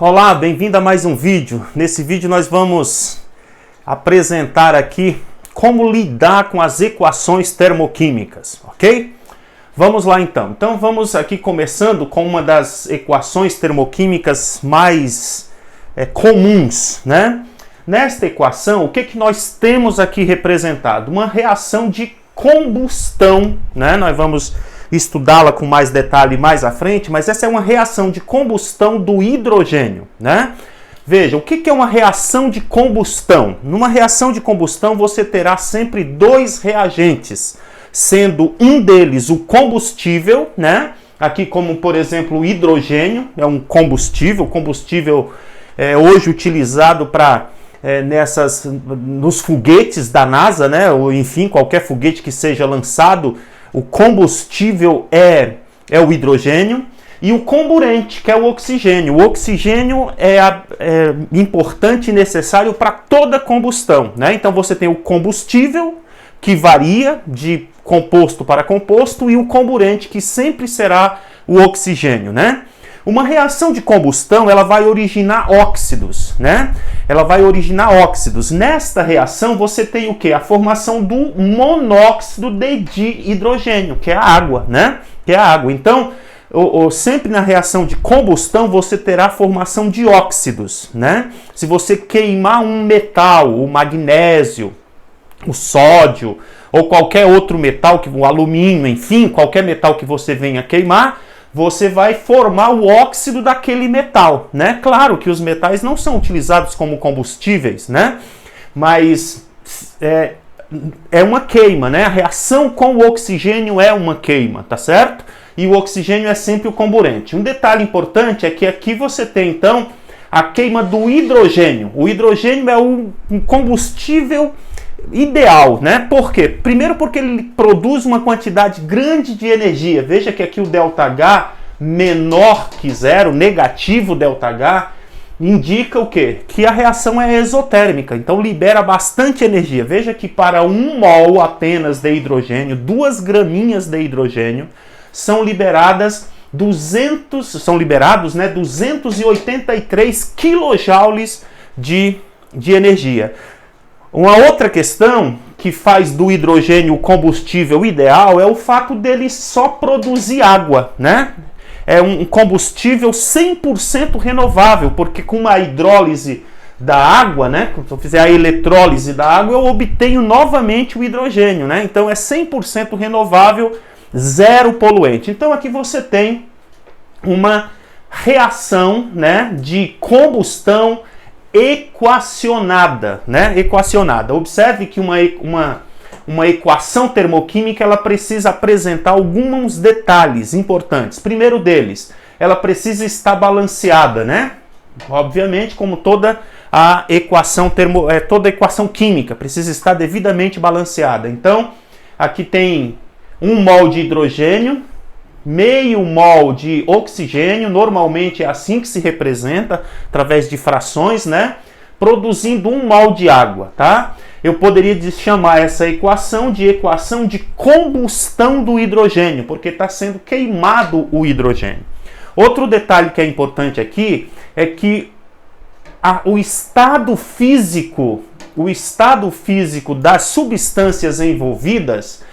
Olá, bem-vindo a mais um vídeo. Nesse vídeo nós vamos apresentar aqui como lidar com as equações termoquímicas, ok? Vamos lá então. Então vamos aqui começando com uma das equações termoquímicas mais comuns, né? Nesta equação, o que nós temos aqui representado? Uma reação de combustão, né? Nós vamos estudá-la com mais detalhe mais à frente, mas essa é uma reação de combustão do hidrogênio, né? Veja, o que é uma reação de combustão? Numa reação de combustão você terá sempre dois reagentes, sendo um deles o combustível, né? Aqui como, por exemplo, o hidrogênio é um combustível, hoje utilizado para nos foguetes da NASA, né? Ou enfim, qualquer foguete que seja lançado, o combustível é o hidrogênio e o comburente, que é o oxigênio. O oxigênio é importante e necessário para toda combustão, né? Então você tem o combustível, que varia de composto para composto, e o comburente, que sempre será o oxigênio, né? Uma reação de combustão, ela vai originar óxidos, né? Ela vai originar óxidos. Nesta reação, você tem o quê? A formação do monóxido de hidrogênio, que é a água, né? Que é a água. Então, sempre na reação de combustão, você terá a formação de óxidos, né? Se você queimar um metal, o magnésio, o sódio, ou qualquer outro metal, o alumínio, enfim, qualquer metal que você venha queimar, você vai formar o óxido daquele metal, né? Claro que os metais não são utilizados como combustíveis, né? Mas é uma queima, né? A reação com o oxigênio é uma queima, tá certo? E o oxigênio é sempre o comburente. Um detalhe importante é que aqui você tem, então, a queima do hidrogênio. O hidrogênio é um combustível ideal, né? Por quê? Primeiro porque ele produz uma quantidade grande de energia. Veja que aqui o ΔH menor que zero, negativo ΔH, indica o quê? Que a reação é exotérmica, então libera bastante energia. Veja que para 1 mol apenas de hidrogênio, 2 graminhas de hidrogênio, são liberados 283 quilojoules de energia. Uma outra questão que faz do hidrogênio o combustível ideal é o fato dele só produzir água, né? É um combustível 100% renovável, porque com a hidrólise da água, né? Se eu fizer a eletrólise da água, eu obtenho novamente o hidrogênio, né? Então é 100% renovável, zero poluente. Então aqui você tem uma reação, né, de combustão equacionada, né? Equacionada. Observe que uma equação termoquímica, ela precisa apresentar alguns detalhes importantes. Primeiro deles, ela precisa estar balanceada, né? Obviamente, como toda a equação toda equação química precisa estar devidamente balanceada. Então, aqui tem 1 mol de hidrogênio, meio mol de oxigênio, normalmente é assim que se representa, através de frações, né? Produzindo 1 mol de água, tá? Eu poderia chamar essa equação de combustão do hidrogênio, porque está sendo queimado o hidrogênio. Outro detalhe que é importante aqui é que o estado físico das substâncias envolvidas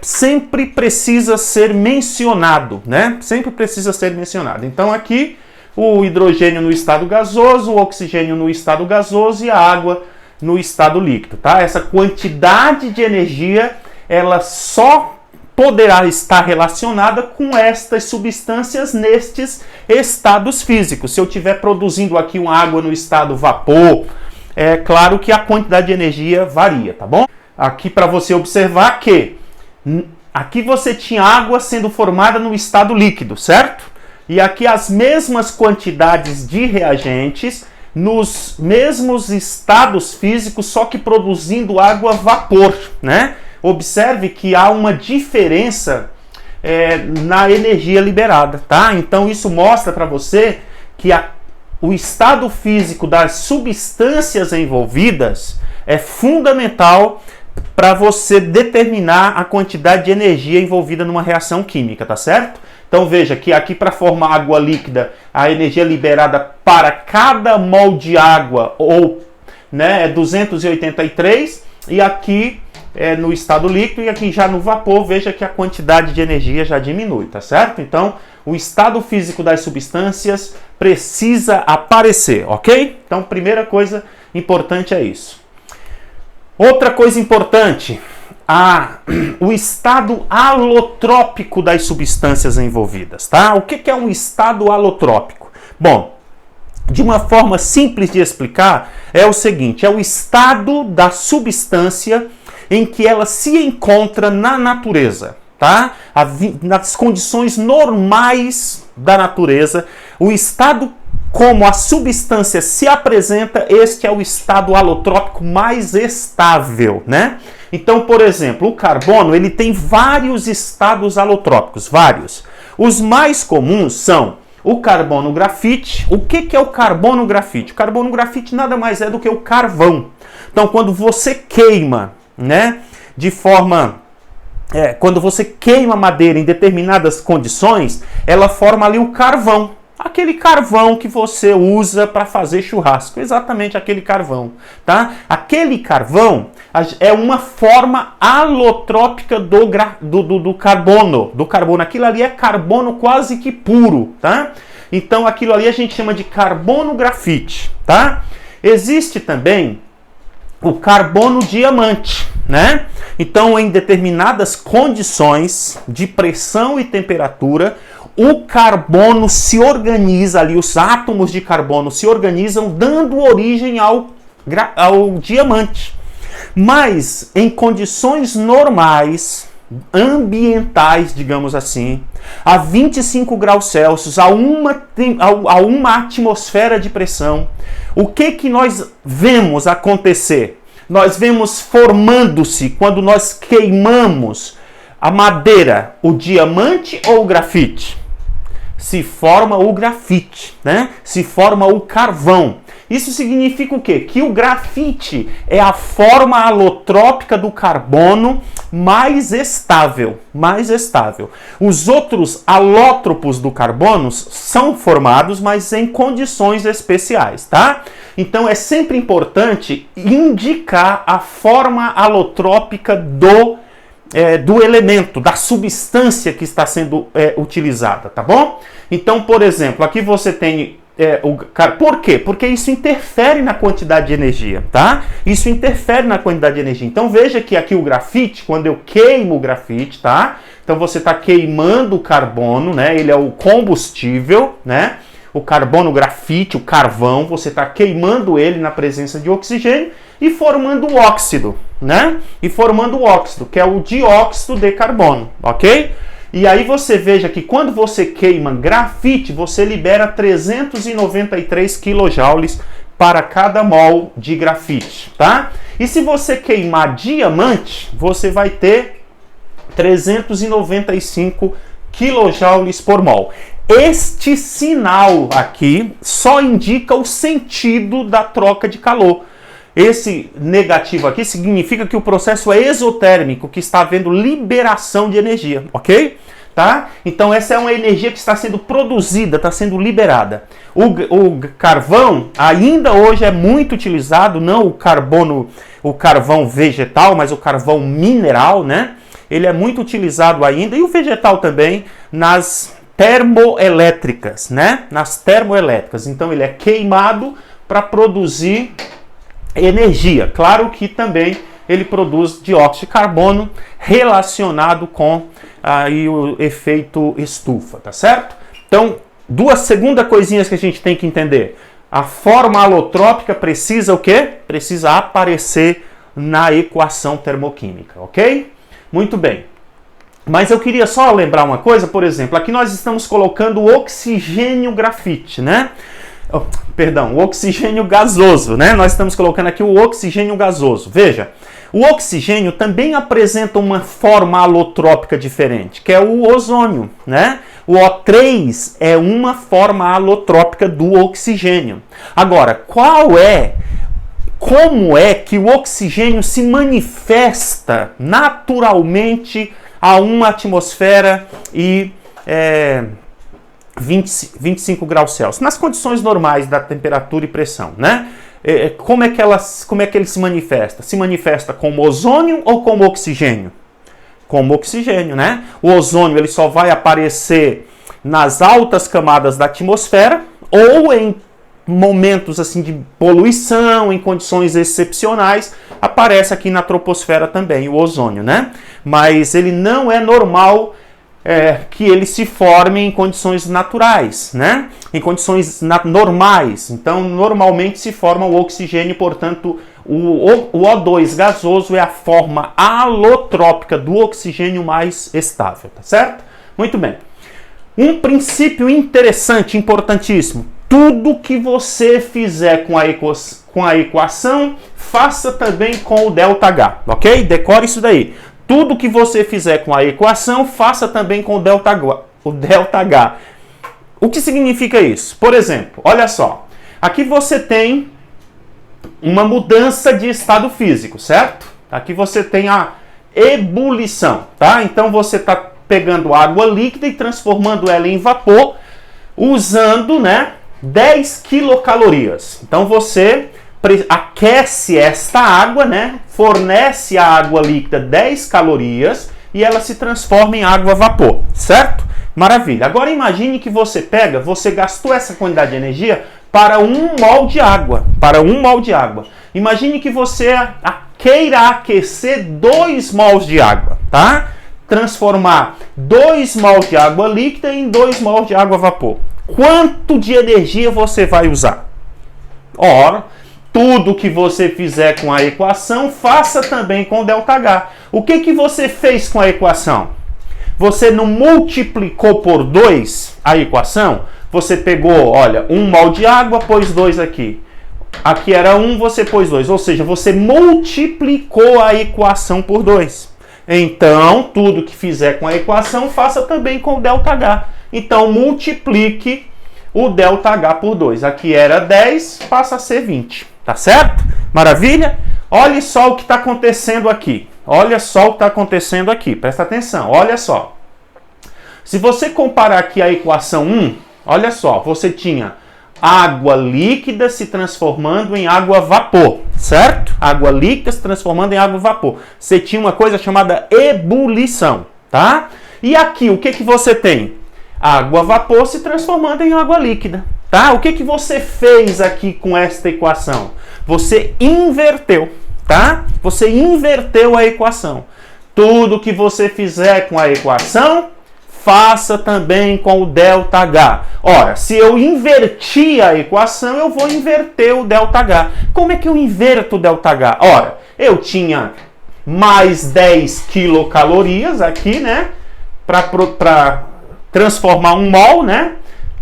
sempre precisa ser mencionado, né? Sempre precisa ser mencionado. Então aqui o hidrogênio no estado gasoso, o oxigênio no estado gasoso e a água no estado líquido, tá? Essa quantidade de energia, ela só poderá estar relacionada com estas substâncias nestes estados físicos. Se eu estiver produzindo aqui uma água no estado vapor, é claro que a quantidade de energia varia, tá bom? Aqui para você observar que aqui você tinha água sendo formada no estado líquido, certo? E aqui as mesmas quantidades de reagentes nos mesmos estados físicos, só que produzindo água vapor, né? Observe que há uma diferença na energia liberada, tá? Então isso mostra para você que o estado físico das substâncias envolvidas é fundamental para você determinar a quantidade de energia envolvida numa reação química, tá certo? Então, Então veja que aqui para formar água líquida, a energia liberada para cada mol de água é 283, e aqui no estado líquido, e aqui já no vapor, veja que a quantidade de energia já diminui, tá certo? Então, o estado físico das substâncias precisa aparecer, ok? Então, primeira coisa importante é isso. Outra coisa importante, o estado alotrópico das substâncias envolvidas, tá? O que é um estado alotrópico? Bom, de uma forma simples de explicar, é o seguinte, é o estado da substância em que ela se encontra na natureza, tá? Nas condições normais da natureza, o estado como a substância se apresenta, este é o estado alotrópico mais estável, né? Então, por exemplo, o carbono, ele tem vários estados alotrópicos, vários. Os mais comuns são o carbono grafite. O que é o carbono grafite? O carbono grafite nada mais é do que o carvão. Então, quando você queima, né, quando você queima madeira em determinadas condições, ela forma ali o carvão. Aquele carvão que você usa para fazer churrasco, exatamente aquele carvão, tá? Aquele carvão é uma forma alotrópica do carbono. Aquilo ali é carbono quase que puro, tá? Então aquilo ali a gente chama de carbono grafite, tá? Existe também o carbono diamante, né? Então, em determinadas condições de pressão e temperatura, o carbono se organiza ali, os átomos de carbono se organizam, dando origem ao diamante. Mas, em condições normais, ambientais, digamos assim, a 25 graus Celsius, a uma atmosfera de pressão, o que nós vemos acontecer? Nós vemos formando-se, quando nós queimamos a madeira, o diamante ou o grafite? Se forma o grafite, né? Se forma o carvão. Isso significa o quê? Que o grafite é a forma alotrópica do carbono mais estável, Os outros alótropos do carbono são formados, mas em condições especiais, tá? Então é sempre importante indicar a forma alotrópica do elemento, da substância que está sendo utilizada, tá bom? Então, por exemplo, aqui você tem por quê? Porque isso interfere na quantidade de energia, tá? Isso interfere na quantidade de energia. Então veja que aqui o grafite, quando eu queimo o grafite, tá? Então você está queimando o carbono, né? Ele é o combustível, né? O carbono grafite, o carvão, você está queimando ele na presença de oxigênio e formando o óxido, né? E formando o óxido, que é o dióxido de carbono, ok? E aí você veja que quando você queima grafite, você libera 393 kJ para cada mol de grafite, tá? E se você queimar diamante, você vai ter 395 kJ por mol. Este sinal aqui só indica o sentido da troca de calor. Esse negativo aqui significa que o processo é exotérmico, que está havendo liberação de energia, ok? Tá? Então essa é uma energia que está sendo produzida, está sendo liberada. O carvão ainda hoje é muito utilizado, não o carvão vegetal, mas o carvão mineral, né? Ele é muito utilizado ainda, e o vegetal também, nas termoelétricas, né? Nas termoelétricas. Então ele é queimado para produzir energia. Claro que também ele produz dióxido de carbono relacionado com aí o efeito estufa, tá certo? Então, segunda coisinhas que a gente tem que entender. A forma alotrópica precisa o quê? Precisa aparecer na equação termoquímica, ok? Muito bem. Mas eu queria só lembrar uma coisa, por exemplo, aqui nós estamos colocando o oxigênio grafite, né? O oxigênio gasoso, né? Nós estamos colocando aqui o oxigênio gasoso. Veja, o oxigênio também apresenta uma forma alotrópica diferente, que é o ozônio, né? O O3 é uma forma alotrópica do oxigênio. Agora, como é que o oxigênio se manifesta naturalmente a uma atmosfera e 25 graus Celsius, nas condições normais da temperatura e pressão, né? Como é que ele se manifesta? Se manifesta como ozônio ou como oxigênio? Como oxigênio, né? O ozônio ele só vai aparecer nas altas camadas da atmosfera ou em momentos assim de poluição, em condições excepcionais, aparece aqui na troposfera também o ozônio, né? Mas ele não é normal que ele se forme em condições naturais, né? Em condições normais. Então, normalmente se forma o oxigênio, portanto, o O2 gasoso é a forma alotrópica do oxigênio mais estável, tá certo? Muito bem. Um princípio interessante, importantíssimo. Tudo que você fizer com a equação, faça também com o ΔH, ok? Decore isso daí. Tudo que você fizer com a equação, faça também com o ΔH. O que significa isso? Por exemplo, olha só. Aqui você tem uma mudança de estado físico, certo? Aqui você tem a ebulição, tá? Então você está pegando água líquida e transformando ela em vapor, usando, né, 10 quilocalorias. Então você aquece esta água, né? Fornece a água líquida 10 calorias e ela se transforma em água a vapor, certo? Maravilha. Agora imagine que você gastou essa quantidade de energia para 1 mol de água, Imagine que você queira aquecer 2 mols de água, tá? Transformar 2 mols de água líquida em 2 mols de água a vapor. Quanto de energia você vai usar? Ora, tudo que você fizer com a equação, faça também com o ΔH. O que você fez com a equação? Você não multiplicou por 2 a equação? Você pegou, olha, 1 mol de água, pôs 2 aqui. Aqui era 1, você pôs 2. Ou seja, você multiplicou a equação por 2. Então, tudo que fizer com a equação, faça também com o ΔH. Então, multiplique o ΔH por 2. Aqui era 10, passa a ser 20. Tá certo? Maravilha? Olha só o que está acontecendo aqui. Presta atenção, olha só. Se você comparar aqui a equação 1, olha só, você tinha água líquida se transformando em água vapor, certo? Água líquida se transformando em água vapor. Você tinha uma coisa chamada ebulição, tá? E aqui, o que você tem? Água vapor se transformando em água líquida, tá? O que você fez aqui com esta equação? Você inverteu, tá? Você inverteu a equação. Tudo que você fizer com a equação, faça também com o ΔH. Ora, se eu inverti a equação, eu vou inverter o ΔH. Como é que eu inverto o ΔH? Ora, eu tinha mais 10 quilocalorias aqui, né? Para transformar 1 mol, né?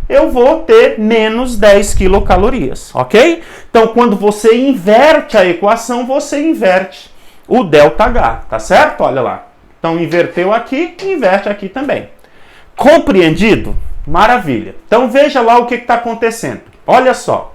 Eu vou ter menos 10 quilocalorias, ok? Então, quando você inverte a equação, você inverte o ΔH, tá certo? Olha lá. Então, inverteu aqui, inverte aqui também. Compreendido? Maravilha. Então, veja lá o que está acontecendo. Olha só.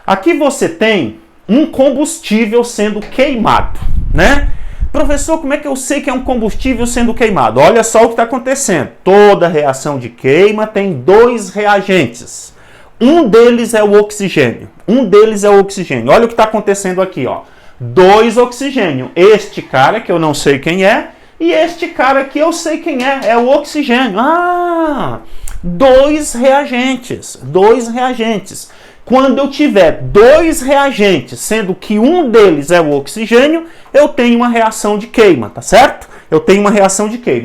Aqui você tem um combustível sendo queimado, né? Professor, como é que eu sei que é um combustível sendo queimado? Olha só o que está acontecendo. Toda reação de queima tem 2 reagentes. Um deles é o oxigênio. Olha o que está acontecendo aqui, ó. 2 oxigênio. Este cara, que eu não sei quem é, e este cara que eu sei quem é o oxigênio. 2 reagentes. Quando eu tiver 2 reagentes, sendo que um deles é o oxigênio, eu tenho uma reação de queima, tá certo?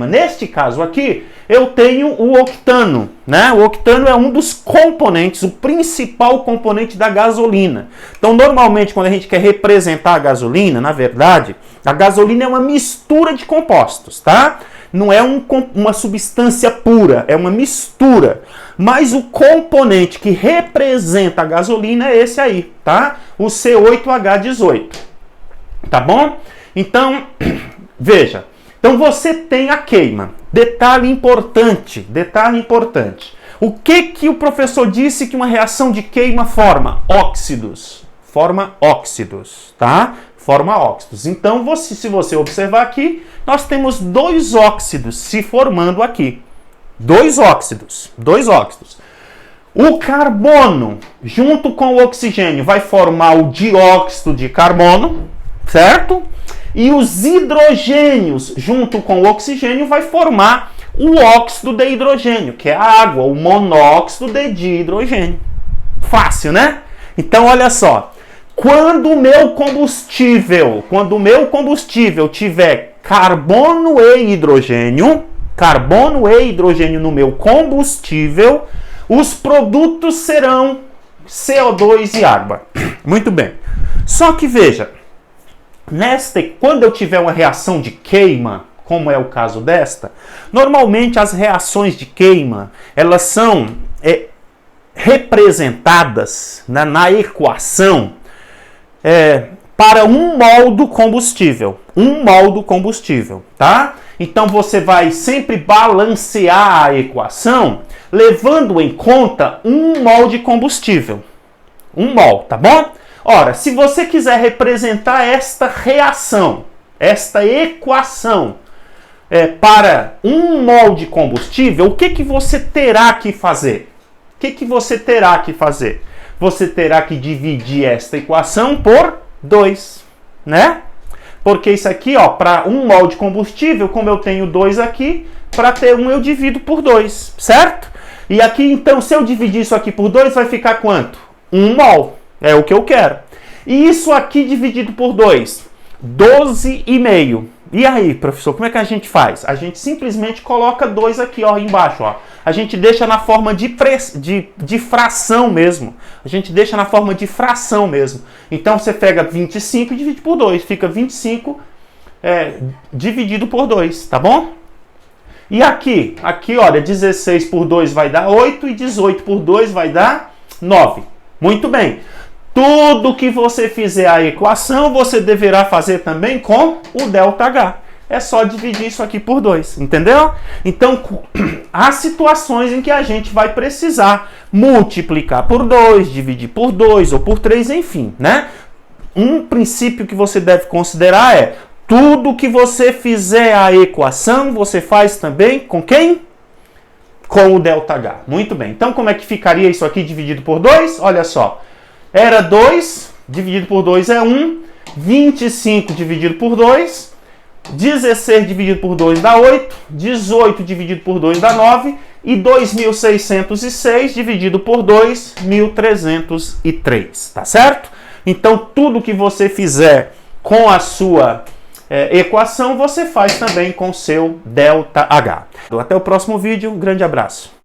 Neste caso aqui, eu tenho o octano, né? O octano é um dos componentes, o principal componente da gasolina. Então, normalmente, quando a gente quer representar a gasolina, na verdade, a gasolina é uma mistura de compostos, tá? Não é uma substância pura, é uma mistura. Mas o componente que representa a gasolina é esse aí, tá? O C8H18. Tá bom? Então, veja. Então você tem a queima. Detalhe importante. O que o professor disse que uma reação de queima forma? Óxidos. Tá? Forma óxidos. Então, se você observar aqui, nós temos 2 óxidos se formando aqui. Dois óxidos. O carbono, junto com o oxigênio, vai formar o dióxido de carbono, certo? E os hidrogênios, junto com o oxigênio, vai formar o óxido de hidrogênio, que é a água, o monóxido de hidrogênio. Fácil, né? Então, olha só. Quando o meu combustível tiver carbono e hidrogênio no meu combustível, os produtos serão CO2 e água. Muito bem. Só que veja, quando eu tiver uma reação de queima, como é o caso desta, normalmente as reações de queima, elas são representadas na equação para 1 mol do combustível. 1 mol do combustível, tá? Então você vai sempre balancear a equação levando em conta 1 mol de combustível. 1 mol, tá bom? Ora, se você quiser representar esta reação, esta equação para 1 mol de combustível, o que você terá que fazer? Você terá que dividir esta equação por 2, né? Porque isso aqui, ó, para 1 mol de combustível, como eu tenho 2 aqui, para ter 1 eu divido por 2, certo? E aqui, então, se eu dividir isso aqui por 2, vai ficar quanto? 1 mol. É o que eu quero. E isso aqui dividido por 2, 12,5. E aí, professor, como é que a gente faz? A gente simplesmente coloca 2 aqui, ó, embaixo, ó. A gente deixa na forma de fração mesmo. Então, você pega 25 e divide por 2. Fica 25 dividido por 2, tá bom? E aqui, olha, 16 por 2 vai dar 8 e 18 por 2 vai dar 9. Muito bem. Tudo que você fizer a equação, você deverá fazer também com o ΔH. É só dividir isso aqui por 2, entendeu? Então, há situações em que a gente vai precisar multiplicar por 2, dividir por 2 ou por 3, enfim, né? Um princípio que você deve considerar é tudo que você fizer a equação, você faz também com quem? Com o ΔH. Muito bem. Então, como é que ficaria isso aqui dividido por 2? Olha só. Era 2, dividido por 2 é 1, 25 dividido por 2, 16 dividido por 2 dá 8, 18 dividido por 2 dá 9 e 2.606 dividido por 2, 1.303, tá certo? Então, tudo que você fizer com a sua equação, você faz também com o seu ΔH. Até o próximo vídeo, um grande abraço.